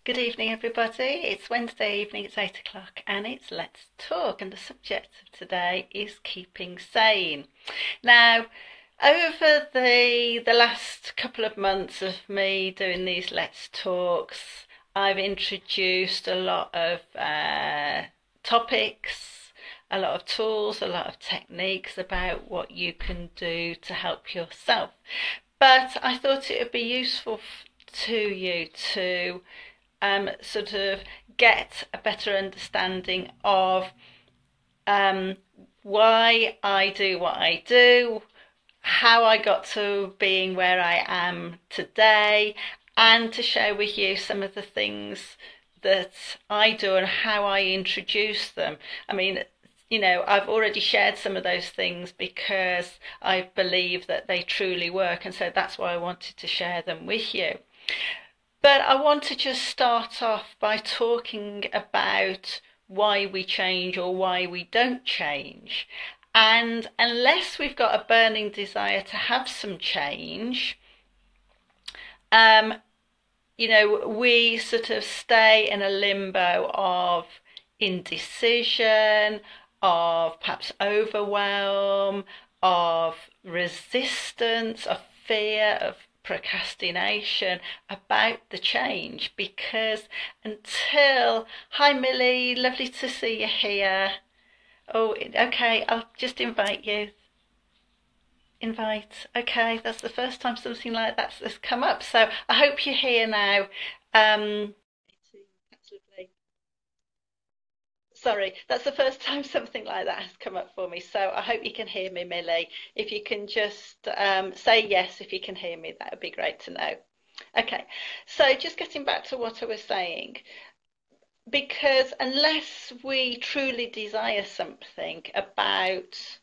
Good evening, everybody. It's Wednesday evening, it's 8 o'clock, and it's Let's Talk. And the subject of today is keeping sane. Now, over the last couple of months of me doing these Let's Talks, I've introduced a lot of topics, a lot of tools, a lot of techniques about what you can do to help yourself. But I thought it would be useful to you to sort of get a better understanding of um, why I do what I do, how I got to being where I am today, and to share with you some of the things that I do and how I introduce them. I mean, I've already shared some of those things because I believe that they truly work, and so that's why I wanted to share them with you. But I want to just start off by talking about why we change or why we don't change. And unless we've got a burning desire to have some change, um, we sort of stay in a limbo of indecision, of perhaps overwhelm, of resistance, of fear, of procrastination about the change. Because hi Millie, lovely to see you here. Oh, okay, I'll just invite you. Invite. Okay, that's the first time something like that has come up. So I hope you're here now. Um, Sorry, that's the first time something like that has come up for me. So I hope you can hear me, Millie. If you can just say yes if you can hear me, that would be great to know. Okay, so just getting back to what I was saying, because unless we truly desire something about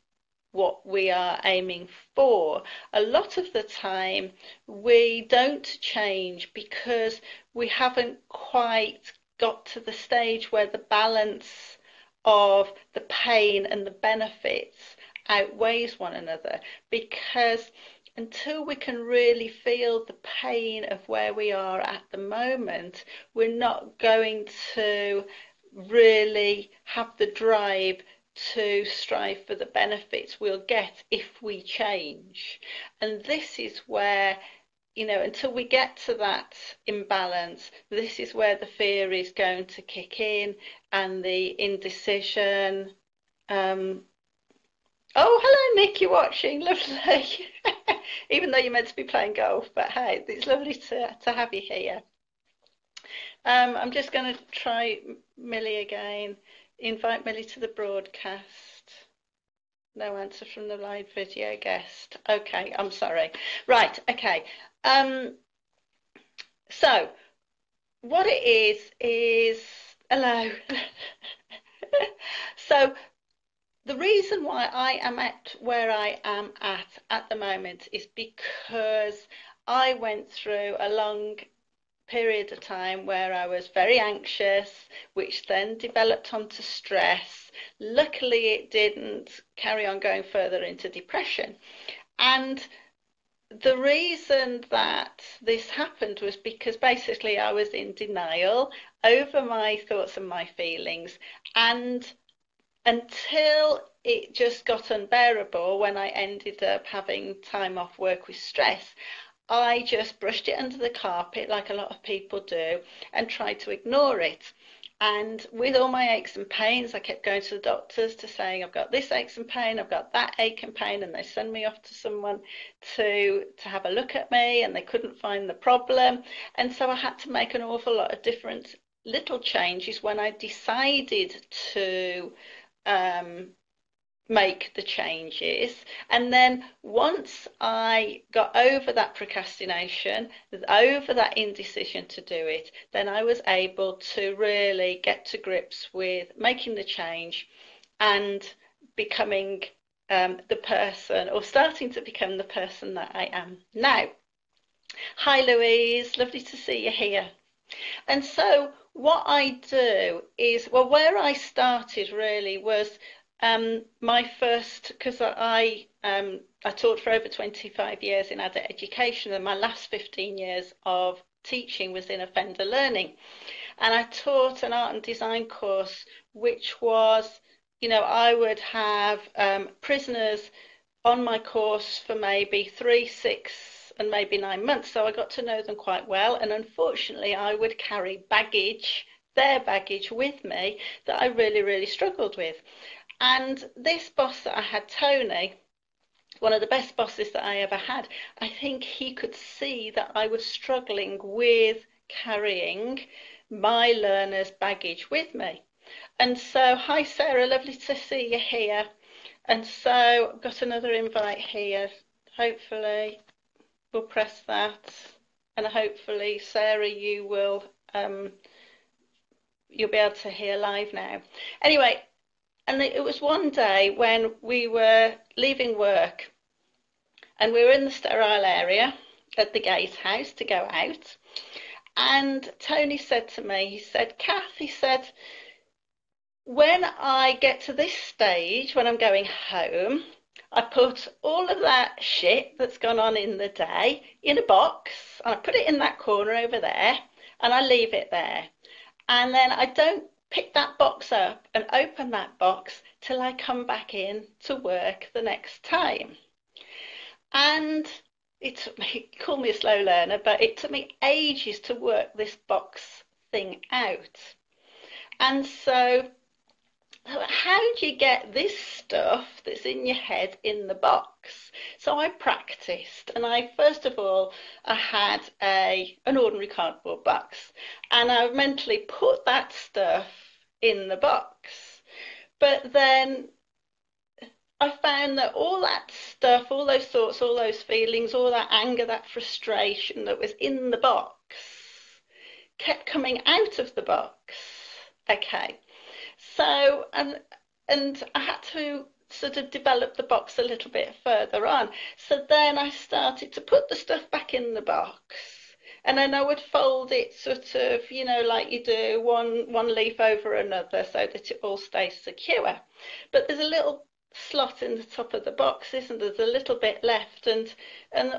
what we are aiming for, a lot of the time we don't change because we haven't quite got to the stage where the balance of the pain and the benefits outweighs one another. Because until we can really feel the pain of where we are at the moment, we're not going to really have the drive to strive for the benefits we'll get if we change. And this is where, until we get to that imbalance, this is where the fear is going to kick in and the indecision. Oh, hello, Nick, you're watching. Lovely. Even though you're meant to be playing golf, but hey, it's lovely to have you here. I'm just going to try Millie again. Invite Millie to the broadcast. No answer from the live video guest. Okay, I'm sorry. Right, okay. So what it is hello. So the reason why I am at where I am at the moment is because I went through a long period of time where I was very anxious, which then developed onto stress. Luckily, it didn't carry on going further into depression. And the reason that this happened was because basically I was in denial over my thoughts and my feelings. And until it just got unbearable when I ended up having time off work with stress, I just brushed it under the carpet like a lot of people do and tried to ignore it. And with all my aches and pains, I kept going to the doctors to saying, I've got this aches and pain, I've got that ache and pain, and they send me off to someone to have a look at me, and they couldn't find the problem. And so I had to make an awful lot of different little changes when I decided to um, make the changes. And then once I got over that procrastination, over that indecision to do it, then I was able to really get to grips with making the change and becoming the person, or starting to become the person that I am now. Hi Louise, lovely to see you here. And so what I do is, well, where I started really was my first, because I taught for over 25 years in adult education, and my last 15 years of teaching was in offender learning. And I taught an art and design course, which was, I would have prisoners on my course for maybe 3, 6, and maybe 9 months. So I got to know them quite well. And unfortunately, I would carry their baggage with me that I really, really struggled with. And this boss that I had, Tony, one of the best bosses that I ever had, I think he could see that I was struggling with carrying my learners' baggage with me. And so, hi Sarah, lovely to see you here. And so I've got another invite here. Hopefully we'll press that, and hopefully Sarah, you'll be able to hear live now. Anyway, and it was one day when we were leaving work and we were in the sterile area at the gatehouse to go out. And Tony said to me, he said, Kath, he said, when I get to this stage, when I'm going home, I put all of that shit that's gone on in the day in a box, and I put it in that corner over there, and I leave it there. And then I don't pick that box up and open that box till I come back in to work the next time. And it took me, call me a slow learner, but it took me ages to work this box thing out. And so how do you get this stuff that's in your head in the box? So I practiced, and first of all, I had an ordinary cardboard box, and I mentally put that stuff in the box. But then I found that all that stuff, all those thoughts, all those feelings, all that anger, that frustration that was in the box kept coming out of the box. Okay. So, and I had to sort of develop the box a little bit further on. So then I started to put the stuff back in the box, and then I would fold it sort of, like you do, one leaf over another so that it all stays secure. But there's a little slot in the top of the box, isn't there? There's a little bit left, and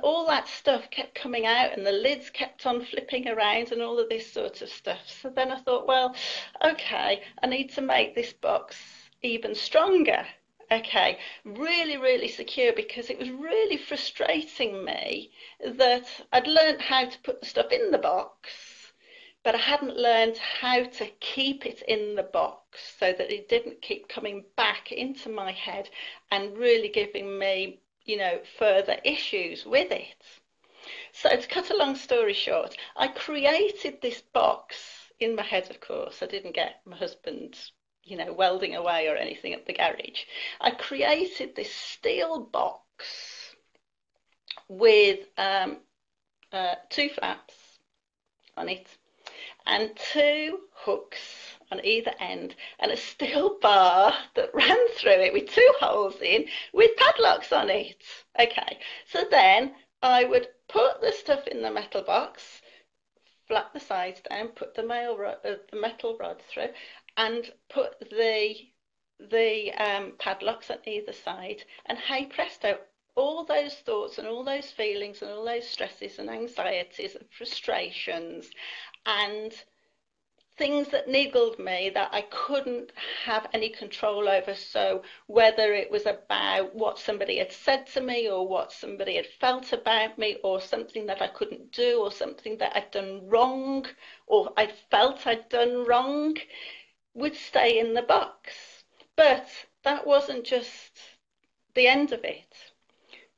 all that stuff kept coming out, and the lids kept on flipping around and all of this sort of stuff. So then I thought, well, okay, I need to make this box even stronger. Okay, really, really secure, because it was really frustrating me that I'd learned how to put the stuff in the box, but I hadn't learned how to keep it in the box so that it didn't keep coming back into my head and really giving me, further issues with it. So to cut a long story short, I created this box in my head, of course. I didn't get my husband, welding away or anything at the garage. I created this steel box with 2 flaps on it, and 2 hooks on either end, and a steel bar that ran through it with 2 holes in with padlocks on it. Okay, so then I would put the stuff in the metal box, flap the sides down, put the metal rod through, and put the padlocks on either side, and hey presto, all those thoughts and all those feelings and all those stresses and anxieties and frustrations and things that niggled me that I couldn't have any control over. So whether it was about what somebody had said to me, or what somebody had felt about me, or something that I couldn't do, or something that I'd done wrong, or I felt I'd done wrong, would stay in the box. But that wasn't just the end of it.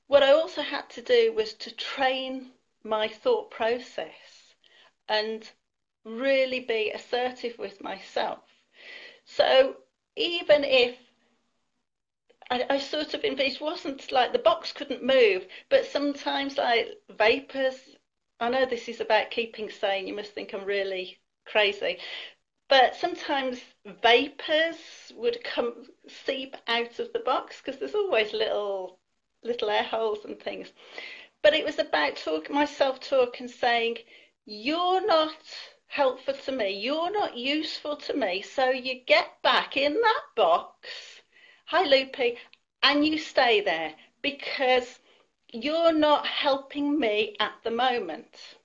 What I also had to do was to train my thought process and really be assertive with myself. So even if I sort of envisaged, wasn't like the box couldn't move, but sometimes like vapors, I know this is about keeping sane, you must think I'm really crazy, but sometimes vapors would seep out of the box, because there's always little air holes and things. But it was about myself talk and saying, you're not helpful to me, you're not useful to me, so you get back in that box, hi Loopy, and you stay there, because you're not helping me at the moment.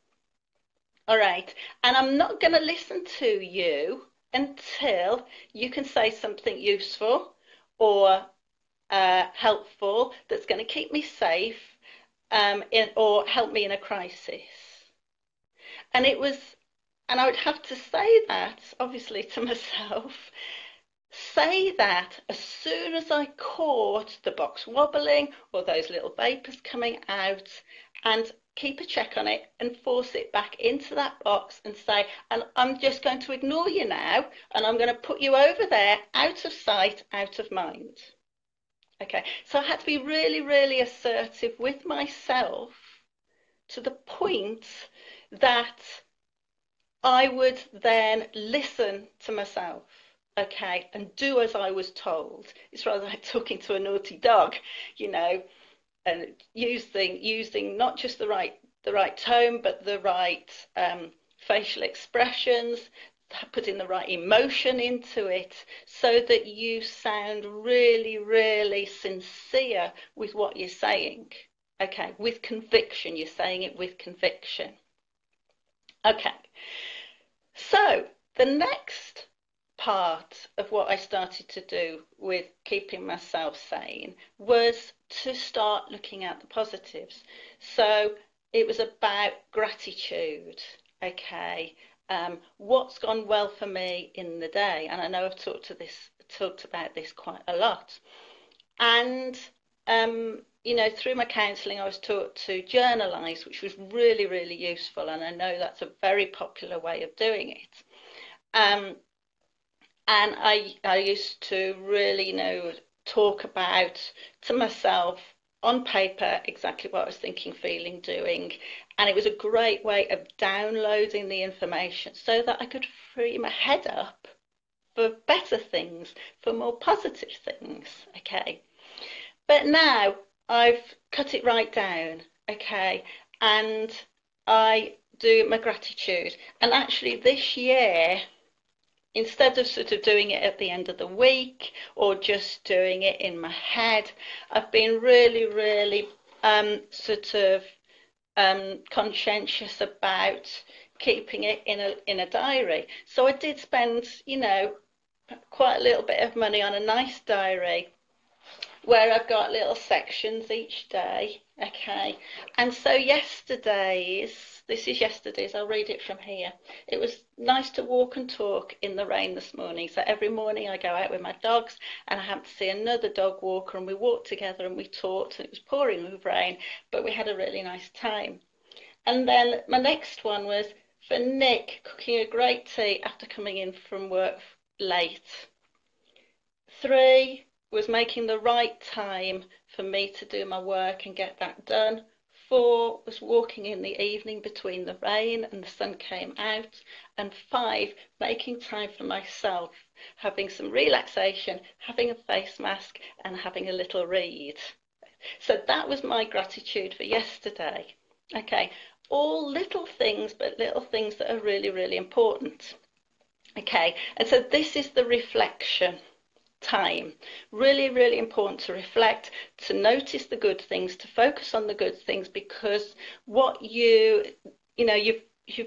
All right. And I'm not going to listen to you until you can say something useful or helpful that's going to keep me safe or help me in a crisis. And it was, and I would have to say that, obviously, to myself, say that as soon as I caught the box wobbling or those little vapours coming out, and keep a check on it and force it back into that box and say, and I'm just going to ignore you now, and I'm going to put you over there, out of sight, out of mind. Okay, so I had to be really, really assertive with myself to the point that I would then listen to myself, okay, and do as I was told. It's rather like talking to a naughty dog, you know, and using not just the right tone, but the right facial expressions, putting the right emotion into it, so that you sound really, really sincere with what you're saying. Okay, with conviction, you're saying it with conviction. Okay, so the next part of what I started to do with keeping myself sane was to start looking at the positives. So it was about gratitude. Okay, what's gone well for me in the day? And I know I've talked about this quite a lot. And through my counselling, I was taught to journalise, which was really, really useful. And I know that's a very popular way of doing it. Um, and I used to really, talk about to myself on paper exactly what I was thinking, feeling, doing. And it was a great way of downloading the information so that I could free my head up for better things, for more positive things. Okay. But now I've cut it right down. Okay. And I do my gratitude. And actually, this year, instead of sort of doing it at the end of the week or just doing it in my head, I've been really, really conscientious about keeping it in a diary. So I did spend, quite a little bit of money on a nice diary where I've got little sections each day. Okay. And so this is yesterday's, I'll read it from here. It was nice to walk and talk in the rain this morning. So every morning I go out with my dogs and I happened to see another dog walker and we walked together and we talked, and it was pouring with rain, but we had a really nice time. And then my next one was for Nick, cooking a great tea after coming in from work late. 3 was making the right time for me to do my work and get that done. 4 was walking in the evening between the rain and the sun came out. And 5, making time for myself, having some relaxation, having a face mask and having a little read. So that was my gratitude for yesterday. Okay, all little things, but little things that are really, really important. Okay, and so this is the reflection time. Really, really important to reflect, to notice the good things, to focus on the good things, because what you've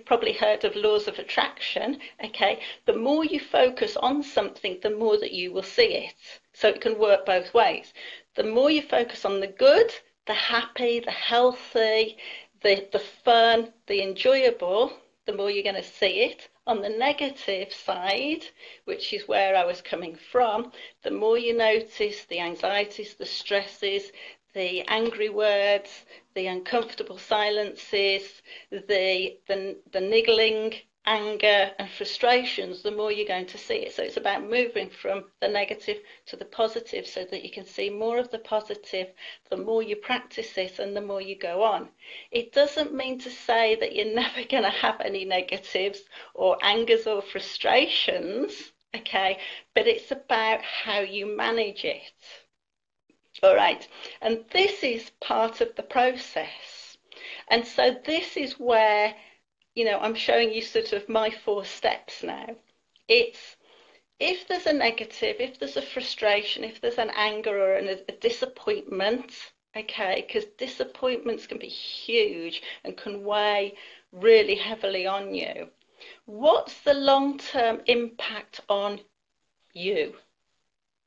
probably heard of laws of attraction. Okay, the more you focus on something, the more that you will see it. So it can work both ways. The more you focus on the good, the happy, the healthy, the fun, the enjoyable, the more you're going to see it. On the negative side, which is where I was coming from, the more you notice the anxieties, the stresses, the angry words, the uncomfortable silences, the niggling anger and frustrations, the more you're going to see it. So it's about moving from the negative to the positive so that you can see more of the positive the more you practice it and the more you go on. It doesn't mean to say that you're never going to have any negatives or angers or frustrations, okay, but it's about how you manage it. All right, and this is part of the process. And so this is where I'm showing you sort of my 4 steps now. It's if there's a negative, if there's a frustration, if there's an anger or a disappointment, okay? Because disappointments can be huge and can weigh really heavily on you. What's the long-term impact on you?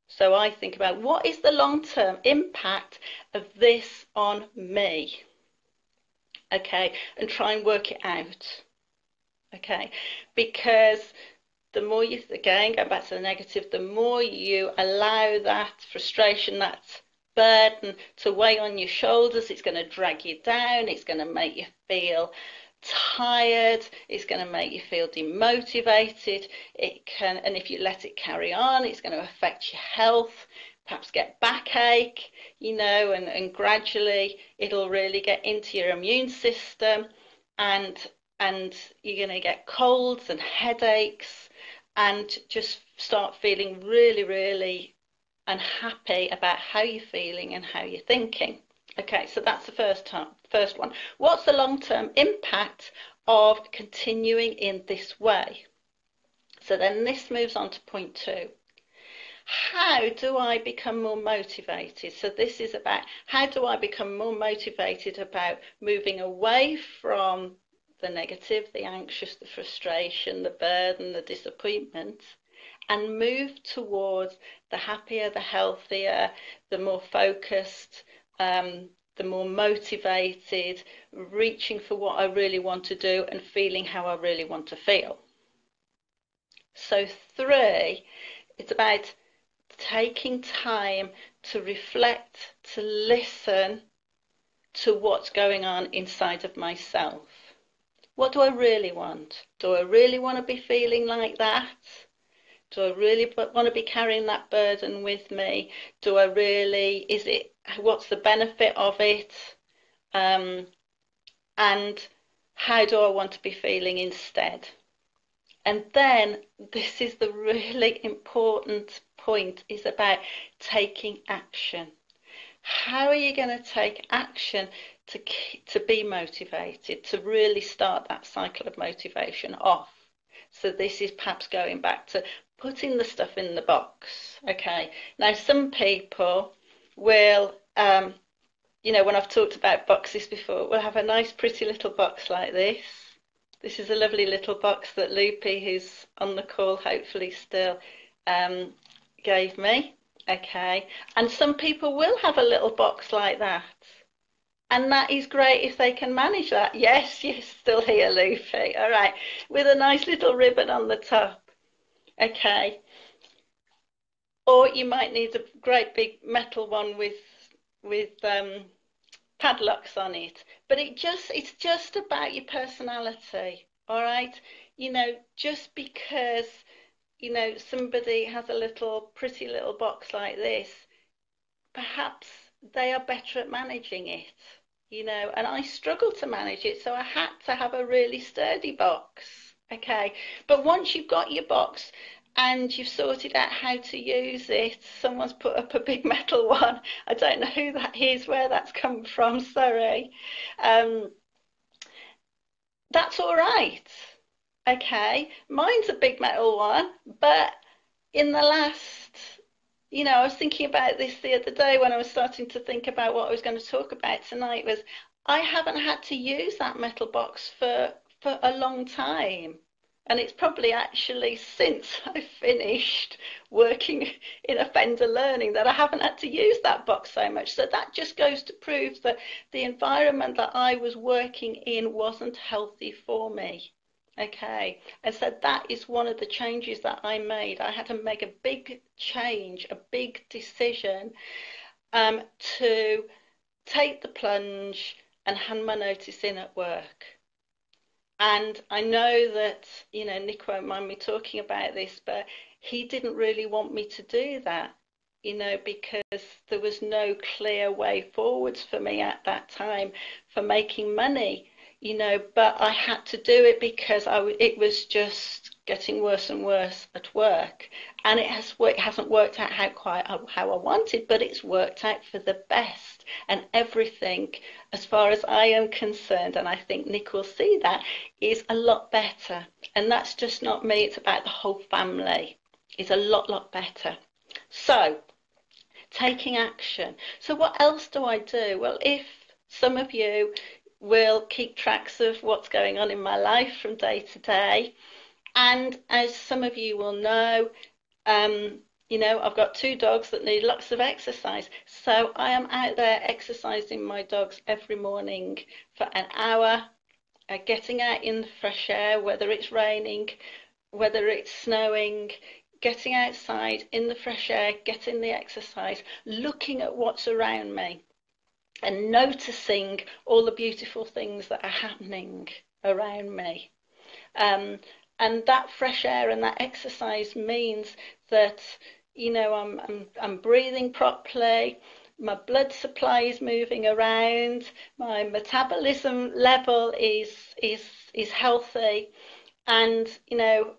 So I think about, what is the long-term impact of this on me? Okay, and try and work it out. Okay, because the more you, again, go back to the negative, the more you allow that frustration, that burden to weigh on your shoulders, it's going to drag you down, it's going to make you feel tired, it's going to make you feel demotivated. It can, and if you let it carry on, it's going to affect your health, perhaps get backache, you know, and gradually it'll really get into your immune system, and you're going to get colds and headaches and just start feeling really, really unhappy about how you're feeling and how you're thinking. Okay, so that's the first one. What's the long-term impact of continuing in this way? So then this moves on to point 2. How do I become more motivated? So this is about, how do I become more motivated about moving away from the negative, the anxious, the frustration, the burden, the disappointment, and move towards the happier, the healthier, the more focused, the more motivated, reaching for what I really want to do and feeling how I really want to feel. So 3, it's about taking time to reflect, to listen to what's going on inside of myself. What do I really want? Do I really want to be feeling like that? Do I really want to be carrying that burden with me? Do I really, what's the benefit of it? And how do I want to be feeling instead? And then this is the really important point, is about taking action. How are you going to take action to be motivated, to really start that cycle of motivation off? So this is perhaps going back to putting the stuff in the box. Okay, now some people will, you know, when I've talked about boxes before, we'll have a nice pretty little box like this. This is a lovely little box that Loopy, who's on the call hopefully still, gave me. Okay, and some people will have a little box like that, and that is great if they can manage that. Yes, you're still here, Lucy. All right, with a nice little ribbon on the top. Okay, or you might need a great big metal one with padlocks on it. But it's just about your personality. All right, you know, just because, you know, somebody has a little pretty little box like this, perhaps they are better at managing it, you know, and I struggle to manage it, so I had to have a really sturdy box. Okay, but once you've got your box and you've sorted out how to use it, someone's put up a big metal one. I don't know who that is, where that's come from, sorry. That's all right. Okay, mine's a big metal one, but in the last, you know, I was thinking about this the other day when I was starting to think about what I was going to talk about tonight, was I haven't had to use that metal box for a long time. And it's probably actually since I finished working in offender learning that I haven't had to use that box so much. So that just goes to prove that the environment that I was working in wasn't healthy for me. Okay, and so that is one of the changes that I made. I had to make a big change, a big decision, to take the plunge and hand my notice in at work. And I know that, you know, Nick won't mind me talking about this, but he didn't really want me to do that, you know, because there was no clear way forwards for me at that time for making money, you know, but I had to do it because it was just getting worse and worse at work. And it hasn't worked out how I wanted, but it's worked out for the best. And everything, as far as I am concerned, and I think Nick will see that, is a lot better. And that's just not me, it's about the whole family. It's a lot better. So taking action. So what else do I do? Well, if some of you will keep tracks of what's going on in my life from day to day, and as some of you will know, I've got two dogs that need lots of exercise. So I am out there exercising my dogs every morning for an hour, getting out in the fresh air, whether it's raining, whether it's snowing, getting outside in the fresh air, getting the exercise, looking at what's around me and noticing all the beautiful things that are happening around me. And that fresh air and that exercise means that, I'm breathing properly, my blood supply is moving around, my metabolism level is healthy, and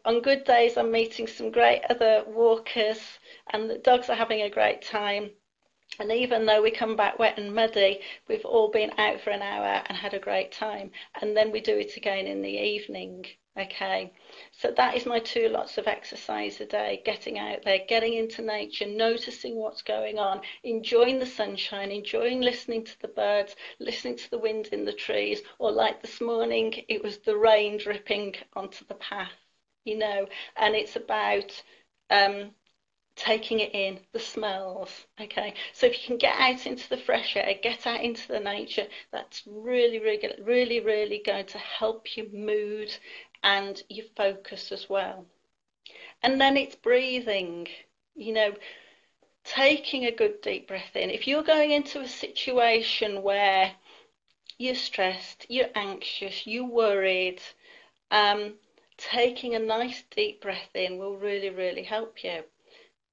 on good days I'm meeting some great other walkers, and the dogs are having a great time. And even though we come back wet and muddy, we've all been out for an hour and had a great time. And then we do it again in the evening. Okay, so that is my 2 lots of exercise a day, getting out there, getting into nature, noticing what's going on, enjoying the sunshine, enjoying listening to the birds, listening to the wind in the trees, or like this morning, it was the rain dripping onto the path, and it's about taking it in, the smells. Okay, so if you can get out into the fresh air, get out into the nature, that's really, really, really, really going to help your mood and your focus as well. And then it's breathing, taking a good deep breath in. If you're going into a situation where you're stressed, you're anxious, you're worried, taking a nice deep breath in will really, really help you.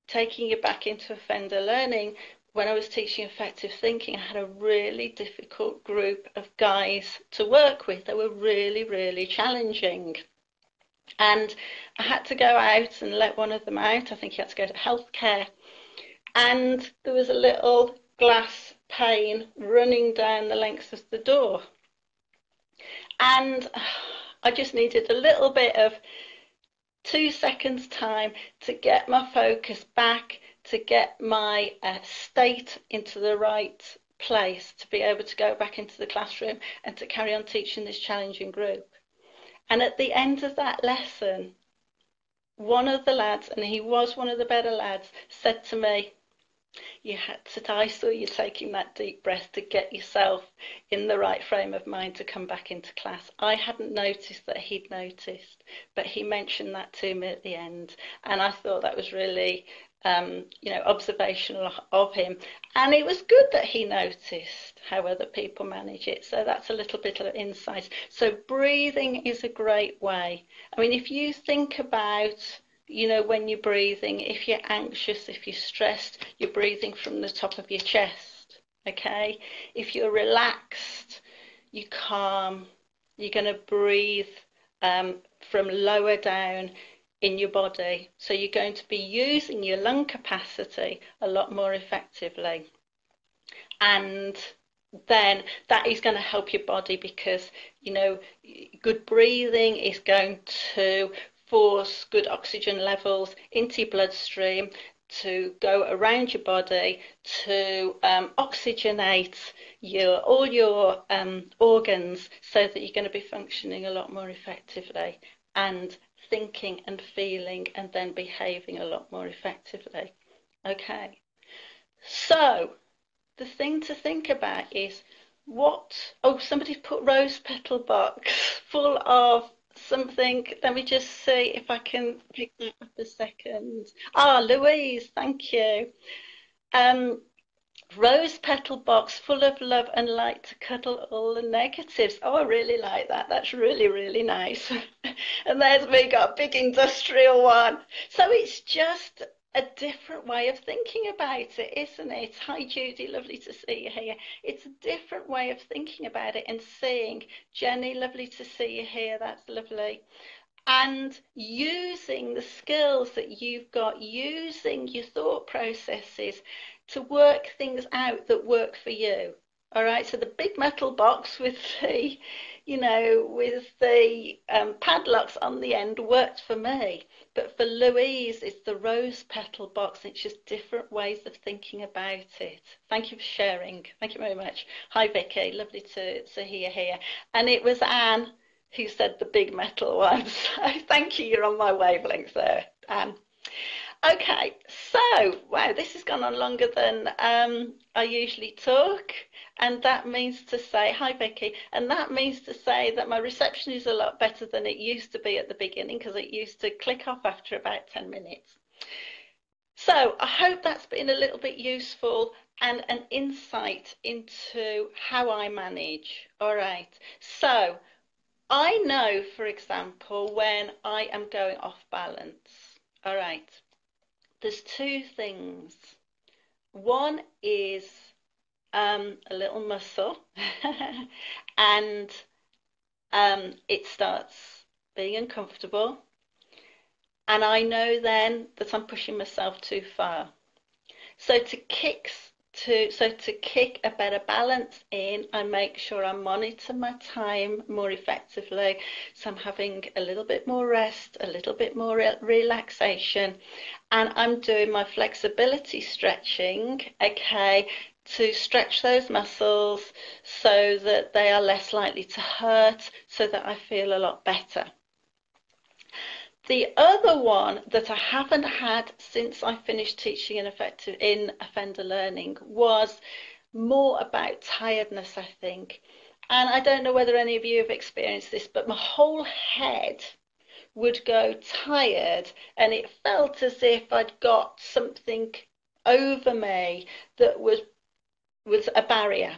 Taking you back into offender learning, when I was teaching effective thinking, I had a really difficult group of guys to work with. They were really, really challenging. And I had to go out and let one of them out. I think he had to go to healthcare. And there was a little glass pane running down the length of the door. And I just needed a little bit of 2 seconds time to get my focus back, to get my state into the right place, to be able to go back into the classroom and to carry on teaching this challenging group. And at the end of that lesson, one of the lads, and he was one of the better lads, said to me, I saw you taking that deep breath to get yourself in the right frame of mind to come back into class. I hadn't noticed that he'd noticed, but he mentioned that to me at the end. And I thought that was really, observational of him. And it was good that he noticed how other people manage it. So that's a little bit of insight. So breathing is a great way. I mean, if you think about when you're breathing, if you're anxious, if you're stressed, you're breathing from the top of your chest, okay? If you're relaxed, you're calm, you're going to breathe from lower down in your body. So you're going to be using your lung capacity a lot more effectively. And then that is going to help your body because, good breathing is going to force good oxygen levels into your bloodstream, to go around your body, to oxygenate all your organs so that you're going to be functioning a lot more effectively and thinking and feeling and then behaving a lot more effectively. Okay, so the thing to think about is somebody's put rose petal box full of something. Let me just see if I can pick that up a second. Louise, thank you. Rose petal box full of love and light to cuddle all the negatives. I really like that. That's really, really nice. And there's me, got a big industrial one. So it's just a different way of thinking about it, isn't it? Hi, Judy, lovely to see you here. It's a different way of thinking about it and seeing. Jenny, lovely to see you here. That's lovely. And using the skills that you've got, using your thought processes to work things out that work for you. All right, so the big metal box with the you know, with the padlocks on the end worked for me. But for Louise, it's the rose petal box. It's just different ways of thinking about it. Thank you for sharing. Thank you very much. Hi, Vicky. Lovely to hear here. And it was Anne who said the big metal one. So thank you. You're on my wavelength there, Anne. Okay, so wow, this has gone on longer than I usually talk, and that means to say, hi Vicky, and that means to say that my reception is a lot better than it used to be at the beginning, because it used to click off after about 10 minutes. So I hope that's been a little bit useful and an insight into how I manage. All right, so I know, for example, when I am going off balance. All right. There's two things. One is a little muscle, and it starts being uncomfortable. And I know then that I'm pushing myself too far. So to kick a better balance in, I make sure I monitor my time more effectively. So I'm having a little bit more rest, a little bit more relaxation, and I'm doing my flexibility stretching, okay, to stretch those muscles so that they are less likely to hurt, so that I feel a lot better. The other one that I haven't had since I finished teaching in offender learning was more about tiredness, I think. And I don't know whether any of you have experienced this, but my whole head would go tired, and it felt as if I'd got something over me that was a barrier.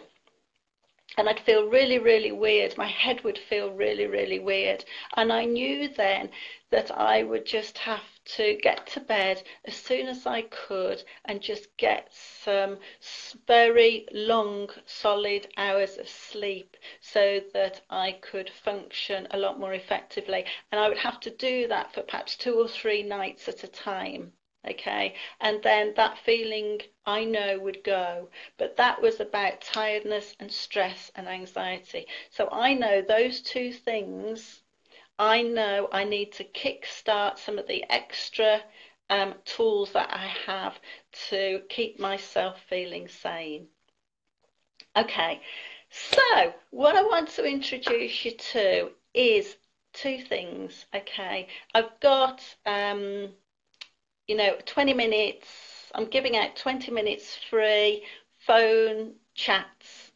And I'd feel really, really weird. My head would feel really, really weird. And I knew then that I would just have to get to bed as soon as I could and just get some very long, solid hours of sleep so that I could function a lot more effectively. And I would have to do that for perhaps 2 or 3 nights at a time. Okay, and then that feeling I know would go, but that was about tiredness and stress and anxiety. So I know those two things. I know I need to kickstart some of the extra tools that I have to keep myself feeling sane. Okay, so what I want to introduce you to is two things. Okay, I've got 20 minutes. I'm giving out 20 minutes free phone chats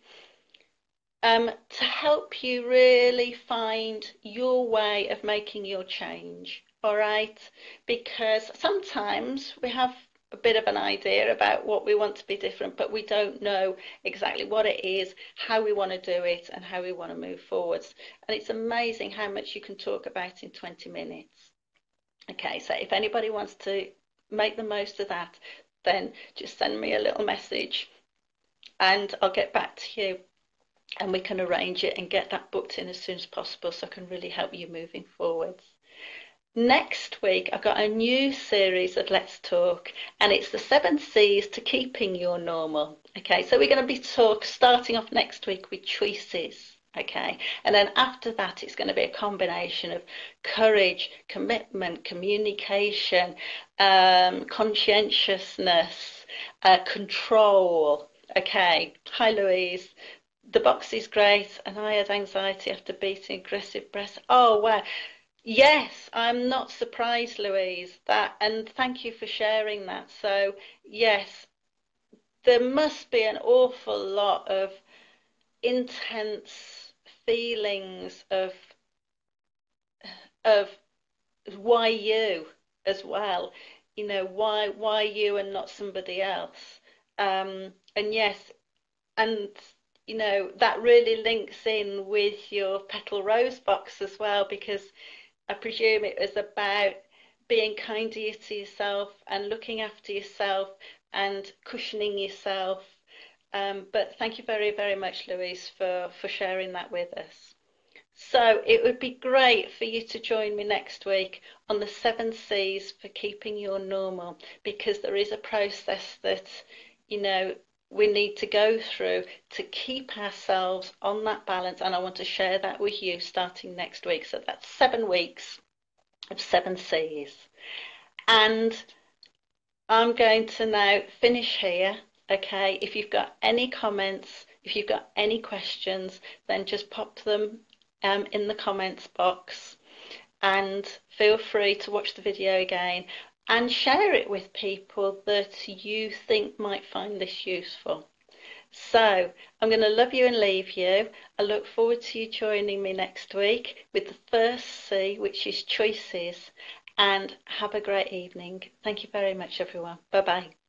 to help you really find your way of making your change. All right, because sometimes we have a bit of an idea about what we want to be different, but we don't know exactly what it is, how we want to do it, and how we want to move forwards. And it's amazing how much you can talk about in 20 minutes. Okay, so if anybody wants to make the most of that, then just send me a little message and I'll get back to you, and we can arrange it and get that booked in as soon as possible so I can really help you moving forwards. Next week, I've got a new series of Let's Talk, and it's the 7 C's to keeping your normal. Okay, so we're going to be starting off next week with choices. Okay, and then after that, it's going to be a combination of courage, commitment, communication, conscientiousness, control. Okay, hi Louise. The box is great, and I had anxiety after beating aggressive breaths. Oh wow. Yes, I'm not surprised, Louise, and thank you for sharing that. So, yes, there must be an awful lot of intense feelings of why you as well. Why you and not somebody else. And yes, and that really links in with your petal rose box as well, because I presume it was about being kinder to yourself and looking after yourself and cushioning yourself. But thank you very, very much, Louise, for sharing that with us. So it would be great for you to join me next week on the 7 C's for keeping your normal, because there is a process that, we need to go through to keep ourselves on that balance. And I want to share that with you starting next week. So that's 7 weeks of 7 C's. And I'm going to now finish here. Okay, if you've got any comments, if you've got any questions, then just pop them in the comments box, and feel free to watch the video again and share it with people that you think might find this useful. So I'm going to love you and leave you. I look forward to you joining me next week with the first C, which is choices, and have a great evening. Thank you very much, everyone. Bye bye.